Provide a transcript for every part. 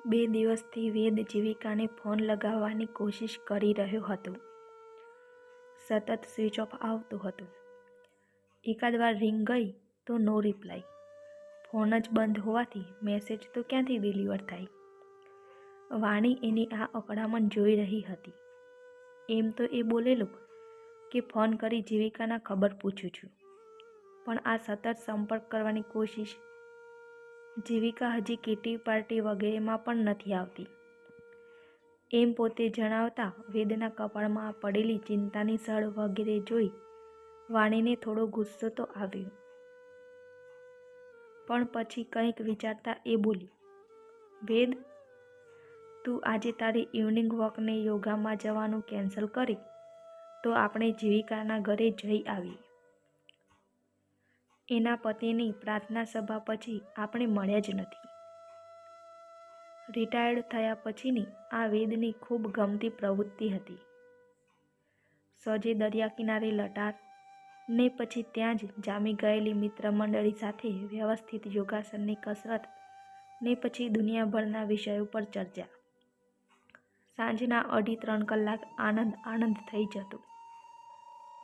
2 દિવસથી વેદ જીવિકાને ફોન લગાવવાની કોશિશ કરી રહ્યો હતો. સતત સ્વિચ ઓફ આવતું હતું. એકાદ વાર રિંગ ગઈ તો નો રિપ્લાય. ફોન જ બંધ હોવાથી મેસેજ તો ક્યાંથી ડિલિવર થાય? વાણી એની આ અકળામણ જોઈ રહી હતી. એમ તો એ બોલેલું કે ફોન કરી જીવિકાના ખબર પૂછું છું, પણ આ સતત સંપર્ક કરવાની કોશિશ. જીવિકા હજી કીટી પાર્ટી વગેરેમાં પણ નથી આવતી એમ પોતે જણાવતા વેદના કપાળમાં પડેલી ચિંતાની સળ વગેરે જોઈ વાણીને થોડો ગુસ્સો તો આવ્યો. પણ પછી કંઈક વિચારતા એ બોલી, વેદ, તું આજે તારી ઇવનિંગ વોકને યોગામાં જવાનું કેન્સલ કરી તો આપણે જીવિકાના ઘરે જઈ આવીએ. એના પતિની પ્રાર્થના સભા પછી આપણે મળ્યા જ નથી. રિટાયર્ડ થયા પછીની આ વેદની ખૂબ ગમતી પ્રવૃત્તિ હતી. સોજે દરિયા કિનારે લટાર, ને પછી ત્યાં જ જામી ગયેલી મિત્ર મંડળી સાથે વ્યવસ્થિત યોગાસનની કસરત, ને પછી દુનિયાભરના વિષયો પર ચર્ચા. સાંજના 2.5-3 કલાક આનંદ થઈ જતો.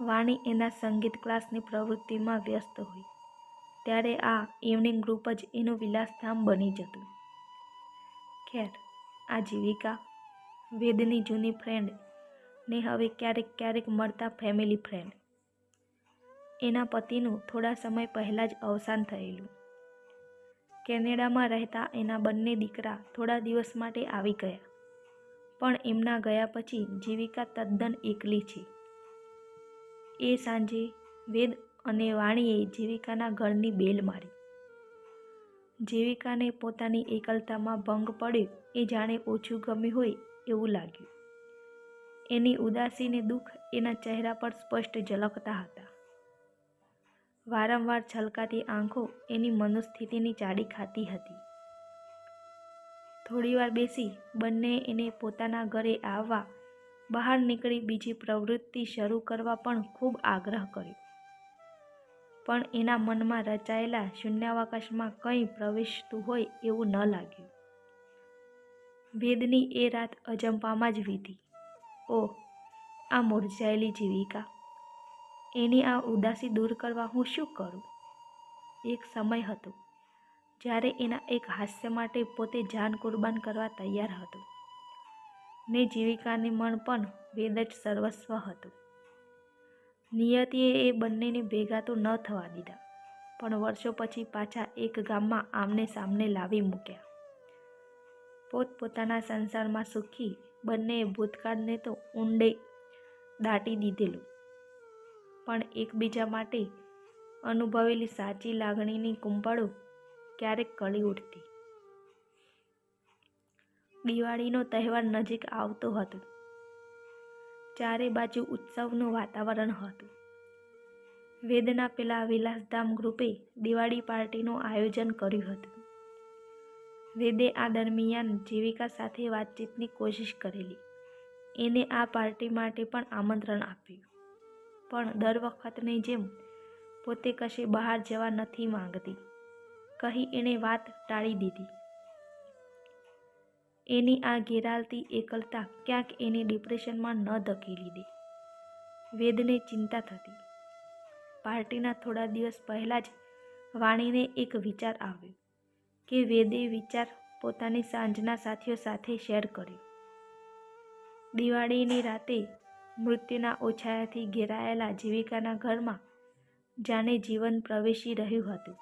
વાણી એના સંગીત ક્લાસની પ્રવૃત્તિમાં વ્યસ્ત હોય ત્યારે આ ઇવનિંગ ગ્રુપ જ એનું વિલાસધામ બની જતું. ખેર, આ જીવિકા, વેદની જૂની ફ્રેન્ડ, ને હવે ક્યારેક મળતા ફેમિલી ફ્રેન્ડ. એના પતિનું થોડા સમય પહેલાં જ અવસાન થયેલું. કેનેડામાં રહેતા એના બંને દીકરા થોડા દિવસ માટે આવી ગયા, પણ એમના ગયા પછી જીવિકા તદ્દન એકલી છે. એ સાંજે વેદ અને વાણીએ જીવિકાના ઘરની બેલ મારી. જીવિકાને પોતાની એકલતામાં ભંગ પડ્યો એ જાણે ઓછું ગમ્યું હોય એવું લાગ્યું. એની ઉદાસી ને દુઃખ એના ચહેરા પર સ્પષ્ટ ઝલકતા હતા. વારંવાર છલકાતી આંખો એની મનોસ્થિતિની ચાડી ખાતી હતી. થોડીવાર બેસી બંને એને પોતાના ઘરે આવવા, બહાર નીકળી બીજી પ્રવૃત્તિ શરૂ કરવા પણ ખૂબ આગ્રહ કર્યો. પણ એના મનમાં રચાયેલા શૂન્યાવકાશમાં કંઈ પ્રવેશતું હોય એવું ન લાગ્યું. વેદની એ રાત અજંપામાં જ વીતી. ઓહ, આ મૂરઝાયેલી જીવિકા! એની આ ઉદાસી દૂર કરવા હું શું કરું? એક સમય હતો જ્યારે એના એક હાસ્ય માટે પોતે જાન કુરબાન કરવા તૈયાર હતો, ને જીવિકાને મન પણ વેદ જ સર્વસ્વ હતું. નિયતિએ એ બંનેને ભેગા તો ન થવા દીધા, પણ વર્ષો પછી પાછા એક ગામમાં આમને સામને લાવી મૂક્યા. પોતપોતાના સંસારમાં સુખી બંનેએ ભૂતકાળને તો ઊંડે દાટી દીધેલું, પણ એકબીજા માટે અનુભવેલી સાચી લાગણીની કુંપળો ક્યારેક કળી ઉઠતી. દિવાળીનો તહેવાર નજીક આવતો હતો. ચારે બાજુ ઉત્સવનું વાતાવરણ હતું. વેદના પેલા વિલાસધામ ગ્રુપે દિવાળી પાર્ટીનું આયોજન કર્યું હતું. વેદે આ દરમિયાન જીવિકા સાથે વાતચીતની કોશિશ કરેલી. એને આ પાર્ટી માટે પણ આમંત્રણ આપ્યું, પણ દર વખતની જેમ પોતે કશે બહાર જવા નથી માંગતી કહી એણે વાત ટાળી દીધી. એની આ ઘેરાલતી એકલતા ક્યાંક એને ડિપ્રેશનમાં ન ધકેલી દે. વેદને ચિંતા થતી. પાર્ટીના થોડા દિવસ પહેલાં જ વાણીને એક વિચાર આવ્યો કે વેદે વિચાર પોતાની સાંજના સાથીઓ સાથે શેર કર્યો. દિવાળીની રાતે મૃત્યુના ઓછાયાથી ઘેરાયેલા જીવિકાના ઘરમાં જાણે જીવન પ્રવેશી રહ્યું હતું.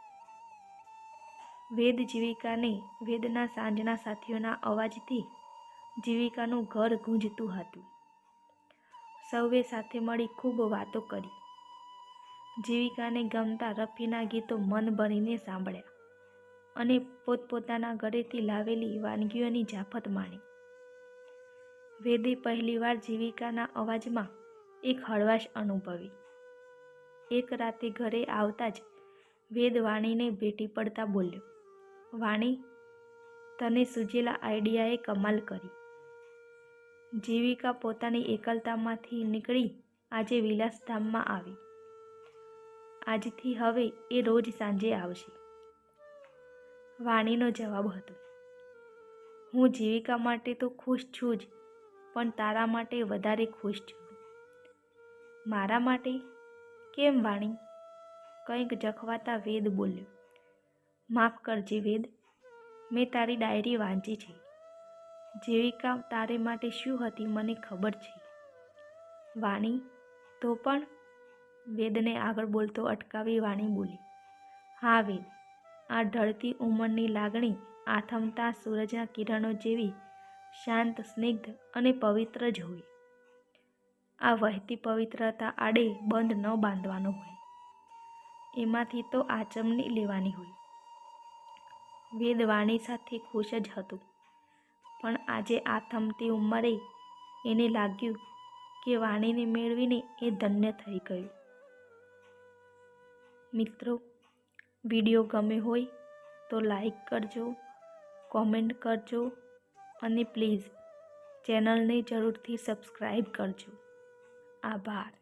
વેદ જીવિકાને વેદના સાંજના સાથીઓના અવાજથી જીવિકાનું ઘર ગૂંજતું હતું. સૌએ સાથે મળી ખૂબ વાતો કરી. જીવિકાને ગમતા રફીના ગીતો મન ભરીને સાંભળ્યા અને પોતપોતાના ઘરેથી લાવેલી વાનગીઓની જાફત માણી. વેદે પહેલીવાર જીવિકાના અવાજમાં એક હળવાશ અનુભવી. એક રાતે ઘરે આવતા જ વેદ વાણીને ભેટી પડતા બોલ્યો, વાણી, તને સૂઝેલા આઈડિયાએ કમાલ કરી. જીવિકા પોતાની એકલતામાંથી નીકળી આજે વિલાસધામમાં આવી. આજથી હવે એ રોજ સાંજે આવશે. વાણીનો જવાબ હતો, હું જીવિકા માટે તો ખુશ છું જ, પણ તારા માટે વધારે ખુશ છું. મારા માટે? કેમ વાણી? કંઈક જખવાતા વેદ બોલ્યો. માફ કરજે વેદ, મેં તારી ડાયરી વાંચી છે. જીવિકા તારે માટે શું હતી મને ખબર છે. વાણી, તો પણ? વેદને આગળ બોલતો અટકાવી વાણી બોલી. હા વેદ, આ ઢળતી ઉંમરની લાગણી આથમતા સૂરજના કિરણો જેવી શાંત, સ્નિગ્ધ અને પવિત્ર જ હોય. આ વહેતી પવિત્રતા આડે બંધ ન બાંધવાનો હોય, એમાંથી તો આચમની લેવાની હોય. વેદ વાણી સાથે ખુશ જ હતું, પણ આજે આથમતી ઉંમરે એને લાગ્યું કે વાણીને મેળવીને એ ધન્ય થઈ ગયું. મિત્રો, વિડીયો ગમે હોય તો લાઈક કરજો, કોમેન્ટ કરજો અને પ્લીઝ ચેનલને જરૂરથી સબસ્ક્રાઈબ કરજો. આભાર.